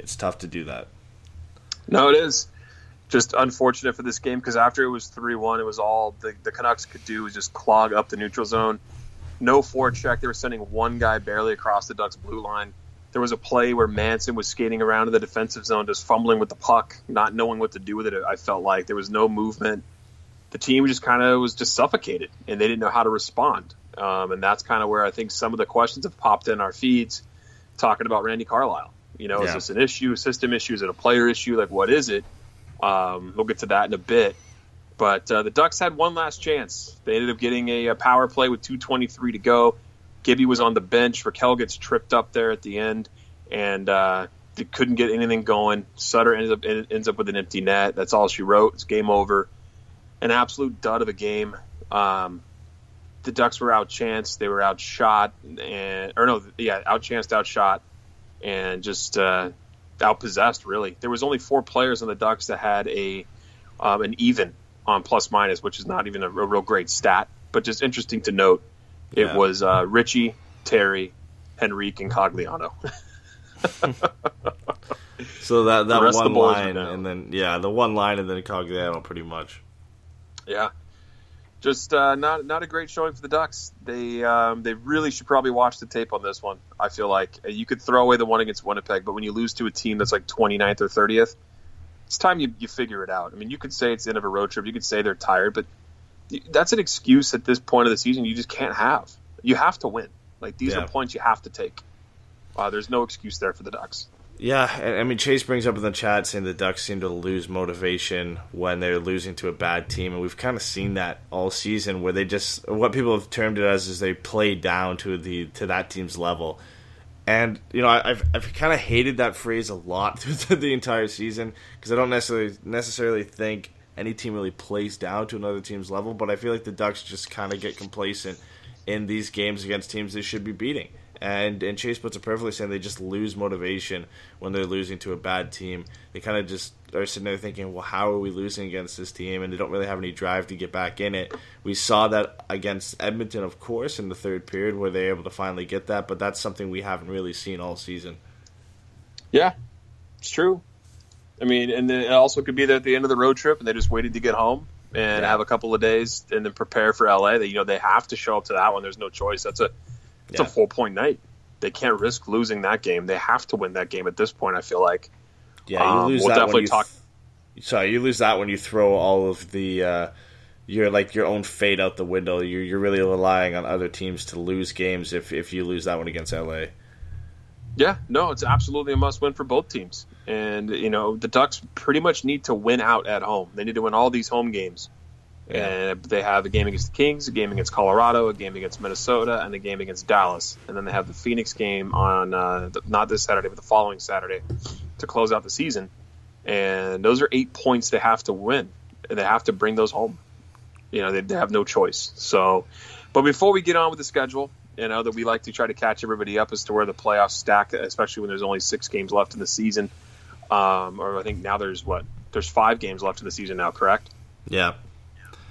it's tough to do that. No, it is. Just unfortunate for this game because after it was 3-1, it was all the Canucks could do was just clog up the neutral zone. No forecheck. They were sending one guy barely across the Ducks' blue line. There was a play where Manson was skating around in the defensive zone, just fumbling with the puck, not knowing what to do with it. I felt like there was no movement. The team just kind of was just suffocated, and they didn't know how to respond. And that's kind of where I think some of the questions have popped in our feeds, talking about Randy Carlyle. Is this an issue, a system issue? Is it a player issue? Like, what is it? We'll get to that in a bit. But the Ducks had one last chance. They ended up getting a power play with 2:23 to go. Gibby was on the bench. Raquel gets tripped up there at the end, and they couldn't get anything going. Sutter ends up with an empty net. That's all she wrote. It's game over. An absolute dud of a game. The Ducks were outchanced. They were outshot. Outchanced, outshot, and just outpossessed, really. There was only 4 players on the Ducks that had an even on plus-minus, which is not even a real great stat, but just interesting to note. It was Ritchie, Terry, Henrique, and Cogliano. So that one line, and then the one line, and then Cogliano, pretty much. Yeah, just not a great showing for the Ducks. They really should probably watch the tape on this one. I feel like you could throw away the one against Winnipeg, but when you lose to a team that's like 29th or 30th, it's time you figure it out. I mean, you could say it's the end of a road trip. You could say they're tired, but that's an excuse at this point of the season you just can't have. You have to win. Like, these are points you have to take. There's no excuse there for the Ducks. Yeah, I mean, Chase brings up in the chat saying the Ducks seem to lose motivation when they're losing to a bad team, and we've kind of seen that all season where they just, what people have termed it as, is they play down to that team's level. And, I've kind of hated that phrase a lot through the entire season because I don't necessarily think any team really plays down to another team's level, but I feel like the Ducks just kind of get complacent in these games against teams they should be beating. And Chase puts it perfectly, saying they just lose motivation when they're losing to a bad team. They kind of just are sitting there thinking, well, how are we losing against this team? And they don't really have any drive to get back in it. We saw that against Edmonton, of course, in the third period where they were able to finally get that, but that's something we haven't really seen all season. Yeah, it's true. I mean, and it also could be that at the end of the road trip and they just waited to get home and have a couple of days and then prepare for LA. They have to show up to that one. There's no choice. It's a 4-point night. They can't risk losing that game. They have to win that game at this point, I feel like. Yeah, you lose you lose that when you throw all of the your own fate out the window. You're really relying on other teams to lose games if you lose that one against LA. Yeah, no, it's absolutely a must-win for both teams. And, the Ducks pretty much need to win out at home. They need to win all these home games. Yeah. And they have a game against the Kings, a game against Colorado, a game against Minnesota, and a game against Dallas. And then they have the Phoenix game on not this Saturday, but the following Saturday to close out the season. And those are 8 points they have to win. They have to bring those home. They have no choice. So, but before we get on with the schedule, that we like to try to catch everybody up as to where the playoffs stack, especially when there's only 6 games left in the season. Or I think now there's 5 games left in the season now, correct? Yeah.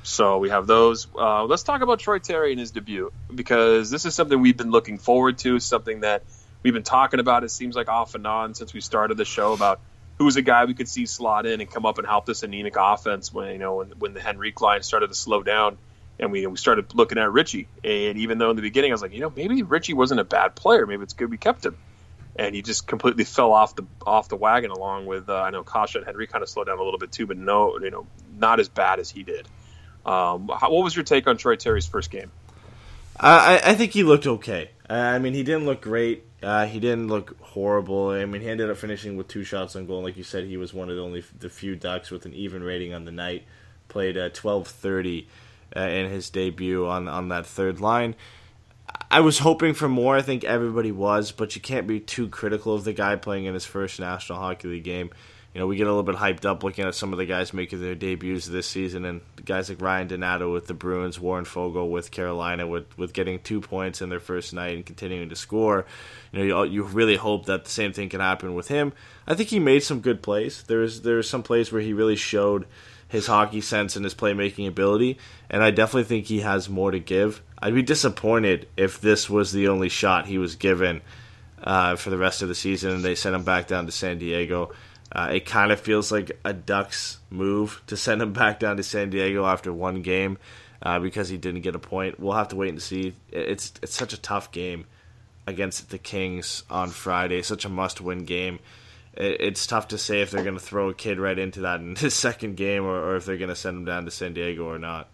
So we have those. Let's talk about Tory Terry and his debut, because this is something we've been looking forward to, something that we've been talking about, it seems like off and on since we started the show, about who's a guy we could see slot in and come up and help this anemic offense when the Henrique line started to slow down. And we started looking at Ritchie. And even though in the beginning I was like, maybe Ritchie wasn't a bad player. Maybe it's good we kept him. And he just completely fell off the wagon along with, I know Kasha and Henry kind of slowed down a little bit too, but not as bad as he did. What was your take on Troy Terry's first game? I think he looked okay. I mean, he didn't look great. He didn't look horrible. I mean, he ended up finishing with 2 shots on goal. Like you said, he was one of the few Ducks with an even rating on the night. Played 12:30 in his debut on that third line. I was hoping for more. I think everybody was, but you can't be too critical of the guy playing in his first National Hockey League game. We get a little bit hyped up looking at some of the guys making their debuts this season, and guys like Ryan Donato with the Bruins, Warren Fogle with Carolina with getting 2 points in their first night and continuing to score. You really hope that the same thing can happen with him. I think he made some good plays. There's some plays where he really showed his hockey sense and his playmaking ability, and I definitely think he has more to give. I'd be disappointed if this was the only shot he was given for the rest of the season, and they sent him back down to San Diego. It kind of feels like a Ducks move to send him back down to San Diego after one game because he didn't get a point. We'll have to wait and see. It's such a tough game against the Kings on Friday, such a must-win game. It's tough to say if they're going to throw a kid right into that in his second game or if they're going to send him down to San Diego or not.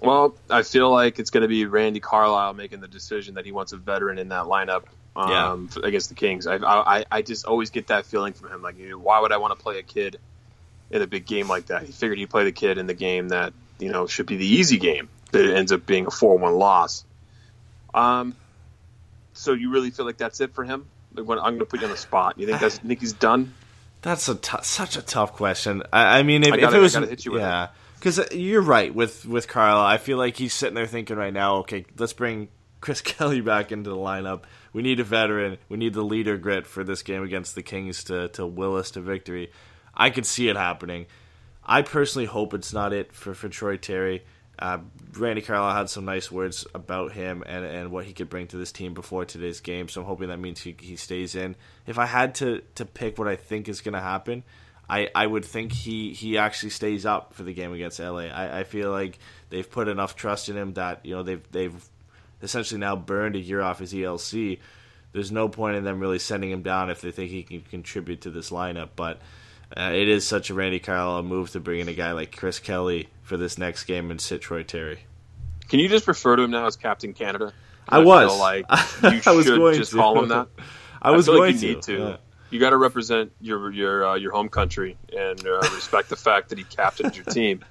Well, I feel like it's going to be Randy Carlyle making the decision that he wants a veteran in that lineup against the Kings. I just always get that feeling from him. Like, why would I want to play a kid in a big game like that? He figured he'd play the kid in the game that should be the easy game, but it ends up being a 4-1 loss. So you really feel like that's it for him? I'm going to put you on the spot. You think he's done? That's such a tough question. I mean, if it was, hit you with it. Because you're right with Carlisle. I feel like he's sitting there thinking right now, okay, let's bring Chris Kelly back into the lineup. We need a veteran. We need the leader grit for this game against the Kings to will us to victory. I could see it happening. I personally hope it's not it for Troy Terry. Randy Carlyle had some nice words about him and what he could bring to this team before today's game, so I'm hoping that means he stays in. If I had to pick what I think is going to happen, I would think he actually stays up for the game against LA. I feel like they've put enough trust in him that they've essentially now burned a year off his ELC. There's no point in them really sending him down if they think he can contribute to this lineup, but it is such a Randy Carlyle move to bring in a guy like Chris Kelly for this next game and sit Troy Terry. Can you just refer to him now as Captain Canada? I was. Feel like you should just call him that. I was going like you need to. Yeah. You got to represent your home country and respect the fact that he captained your team.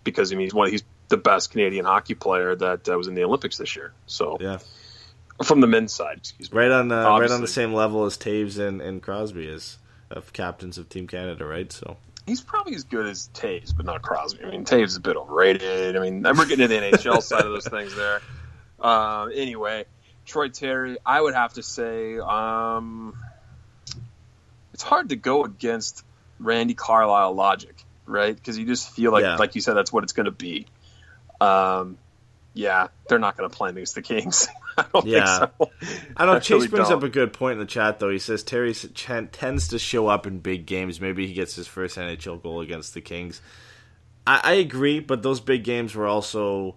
Because he's the best Canadian hockey player that was in the Olympics this year. So yeah. From the men's side, excuse me. Right on the same level as Taves and Crosby is of captains of Team Canada, right? So he's probably as good as Taves, but not Crosby. I mean, Taves is a bit overrated. I mean, we're getting into the NHL side of those things there. Anyway, Troy Terry, I would have to say it's hard to go against Randy Carlyle logic, right? Because you just feel like you said, that's what it's going to be. Yeah, they're not going to play against the Kings. I don't think so. I know Chase brings up a good point in the chat, though. He says Terry tends to show up in big games. Maybe he gets his first NHL goal against the Kings. I agree, but those big games were also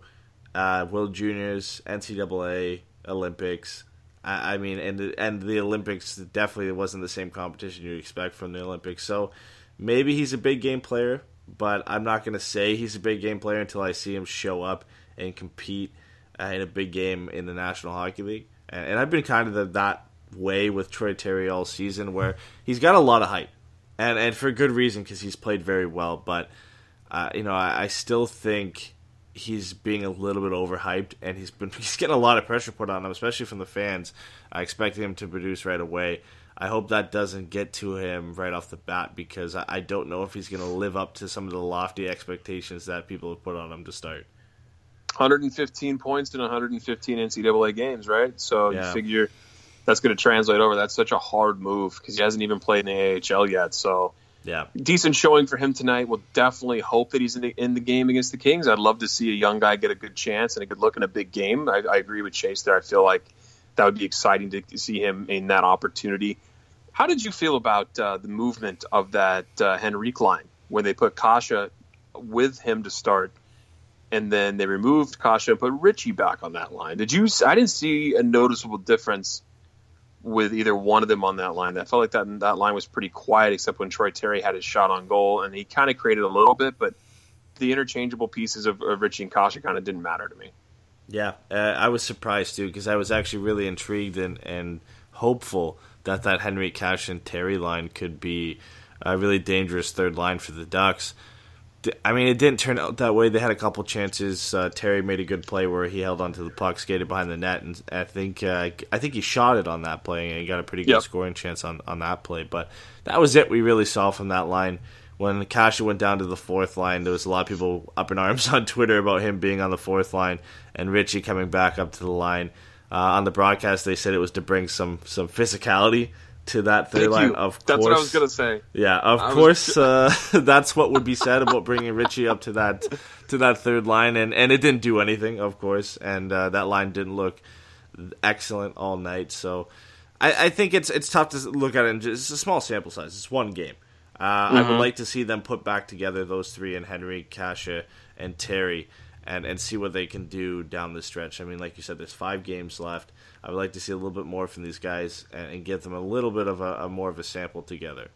World Juniors, NCAA, Olympics. I mean, and the Olympics definitely wasn't the same competition you'd expect from the Olympics. So maybe he's a big game player, but I'm not going to say he's a big game player until I see him show up and compete in a big game in the National Hockey League. And I've been kind of that way with Troy Terry all season, where he's got a lot of hype, and for good reason, because he's played very well. But I still think he's being a little bit overhyped, and he's getting a lot of pressure put on him, especially from the fans. I expected him to produce right away. I hope that doesn't get to him right off the bat, because I don't know if he's going to live up to some of the lofty expectations that people have put on him to start. 115 points in 115 NCAA games, right? So you figure that's going to translate over. That's such a hard move because he hasn't even played in the AHL yet. So decent showing for him tonight. We'll definitely hope that he's in the game against the Kings. I'd love to see a young guy get a good chance and a good look in a big game. I agree with Chase there. I feel like that would be exciting to see him in that opportunity. How did you feel about the movement of that Henrique line when they put Kasha with him to start? And then they removed Kasha and put Richie back on that line. I didn't see a noticeable difference with either one of them on that line. I felt like that line was pretty quiet, except when Troy Terry had his shot on goal, and he kind of created a little bit, but the interchangeable pieces of Richie and Kasha kind of didn't matter to me. Yeah, I was surprised too, because I was actually really intrigued and hopeful that Henrique, Kasha, and Terry line could be a really dangerous third line for the Ducks. I mean, it didn't turn out that way. They had a couple chances. Terry made a good play where he held onto the puck, skated behind the net, and I think he shot it on that play, and he got a pretty good scoring chance on that play. But that was it we really saw from that line. When Kasha went down to the fourth line, there was a lot of people up in arms on Twitter about him being on the fourth line and Richie coming back up to the line. On the broadcast, they said it was to bring some physicality to that third line. Of course, that's what I was going to say. Yeah, of course, that's what would be said about bringing Richie up to that third line, and it didn't do anything, of course, and that line didn't look excellent all night. So I think it's tough to look at it. It's a small sample size. It's one game. I would like to see them put back together those three and Henry, Kasha, and Terry and see what they can do down the stretch. I mean, like you said, there's 5 games left. I would like to see a little bit more from these guys and give them a little bit of a more of a sample together.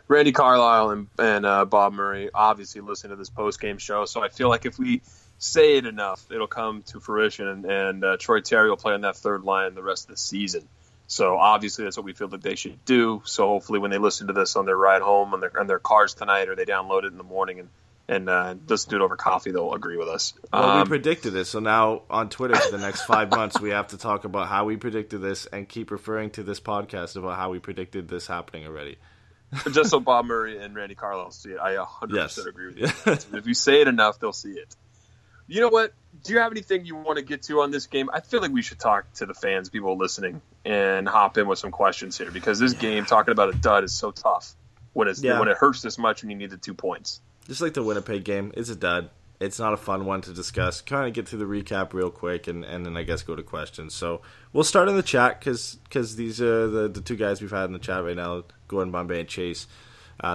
Randy Carlyle and Bob Murray obviously listen to this post-game show, so I feel like if we say it enough, it'll come to fruition, and Troy Terry will play on that third line the rest of the season. So obviously that's what we feel that they should do. So hopefully when they listen to this on their ride home on their cars tonight, or they download it in the morning and just do it over coffee, they'll agree with us. Well, we predicted this, so now on Twitter for the next 5 months, we have to talk about how we predicted this and keep referring to this podcast about how we predicted this happening already. Just so Bob Murray and Randy Carlyle see it. I 100% agree with you. Yes. If you say it enough, they'll see it. You know what? Do you have anything you want to get to on this game? I feel like we should talk to the fans, people listening, and hop in with some questions here, because this game, talking about a dud, is so tough when it hurts this much when you need the 2 points. Just like the Winnipeg game, it's a dud. It's not a fun one to discuss. Kind of get through the recap real quick and then I guess go to questions. So we'll start in the chat because these are the 2 guys we've had in the chat right now, Gordon Bombay and Chase,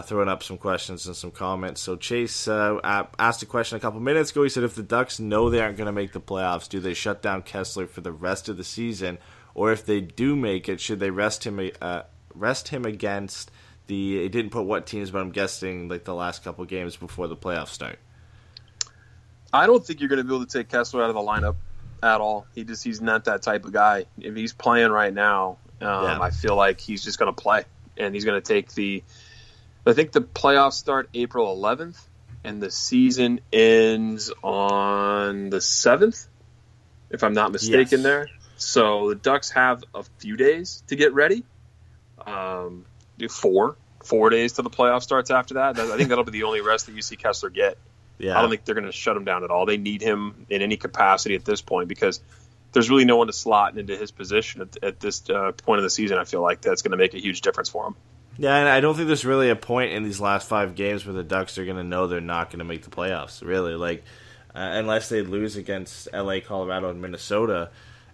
throwing up some questions and some comments. So Chase asked a question a couple minutes ago. He said, if the Ducks know they aren't going to make the playoffs, do they shut down Kessler for the rest of the season? Or if they do make it, should they rest him against the... He didn't put what teams, but I'm guessing like the last couple games before the playoffs start. I don't think you're going to be able to take Kessler out of the lineup at all. He's not that type of guy. If he's playing right now, I feel like he's just going to play. And he's going to take I think the playoffs start April 11th, and the season ends on the 7th, if I'm not mistaken there. So the Ducks have a few days to get ready. 4 days till the playoff starts after that. I think that'll be the only rest that you see Kessler get. Yeah. I don't think they're going to shut him down at all. They need him in any capacity at this point, because there's really no one to slot into his position at this point of the season. I feel like that's going to make a huge difference for him. Yeah, and I don't think there's really a point in these last 5 games where the Ducks are going to know they're not going to make the playoffs, really. Like, unless they lose against LA, Colorado, and Minnesota,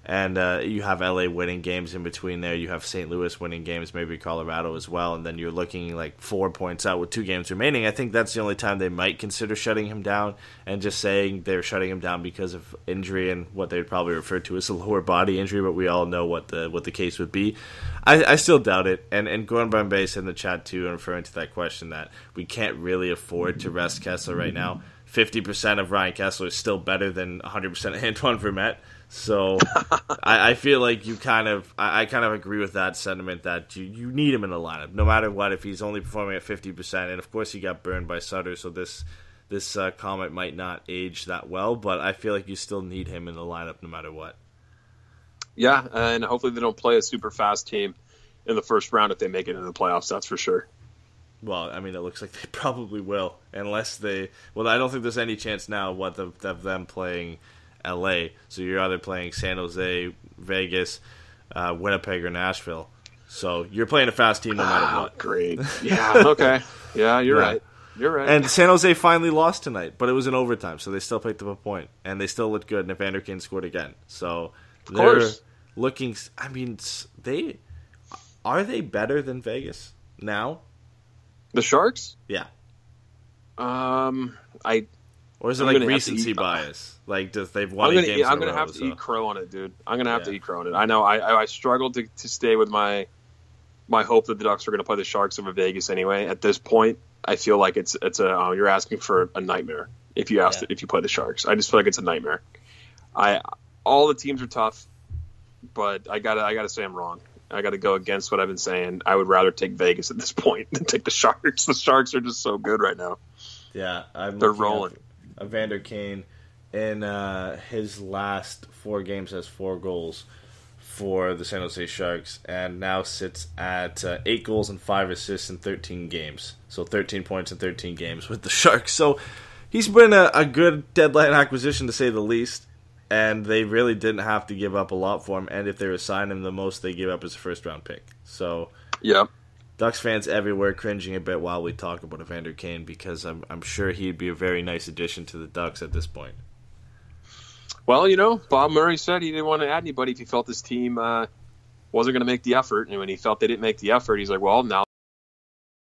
and you have LA winning games in between there. You have St. Louis winning games, maybe Colorado as well, and then you're looking like 4 points out with 2 games remaining. I think that's the only time they might consider shutting him down, and just saying they're shutting him down because of injury and what they would probably refer to as a lower body injury, but we all know what the case would be. I still doubt it, and Gordon Bombay said in the chat too, and referring to that question, that we can't really afford to rest Kessler right now. 50% of Ryan Kessler is still better than 100% of Antoine Vermette. So I feel like I kind of agree with that sentiment, that you need him in the lineup no matter what. If he's only performing at 50%, and of course he got burned by Sutter, so this comment might not age that well, but I feel like you still need him in the lineup no matter what. Yeah, and hopefully they don't play a super fast team in the first round if they make it into the playoffs. That's for sure. Well, I mean, it looks like they probably will, unless they. Well, I don't think there's any chance now of them playing LA. So you're either playing San Jose, Vegas, Winnipeg, or Nashville. So you're playing a fast team no matter what. Great. Yeah. Okay. Yeah, you're right. You're right. And San Jose finally lost tonight, but it was in overtime, so they still picked up a point, and they still looked good. And Evander Kane scored again, so they're looking. I mean, are they better than Vegas now? The Sharks? Yeah. Or is it like recency bias? Like, they've won games in a row? I'm going to have to eat crow on it, dude. I'm going to have to eat crow on it. I know I struggled to stay with my hope that the Ducks are going to play the Sharks over Vegas anyway. At this point, I feel like it's you're asking for a nightmare if you play the Sharks. I just feel like it's a nightmare. All the teams are tough, but I gotta say I'm wrong. I got to go against what I've been saying. I would rather take Vegas at this point than take the Sharks. The Sharks are just so good right now. Yeah, they're rolling. Evander Kane in his last 4 games has 4 goals for the San Jose Sharks, and now sits at 8 goals and 5 assists in 13 games. So 13 points in 13 games with the Sharks. So he's been a good deadline acquisition, to say the least. And they really didn't have to give up a lot for him. And if they were signing him, the most they gave up is a first-round pick. So, yeah, Ducks fans everywhere cringing a bit while we talk about Evander Kane, because I'm sure he'd be a very nice addition to the Ducks at this point. Well, Bob Murray said he didn't want to add anybody if he felt this team wasn't going to make the effort. And when he felt they didn't make the effort, he's like, well, now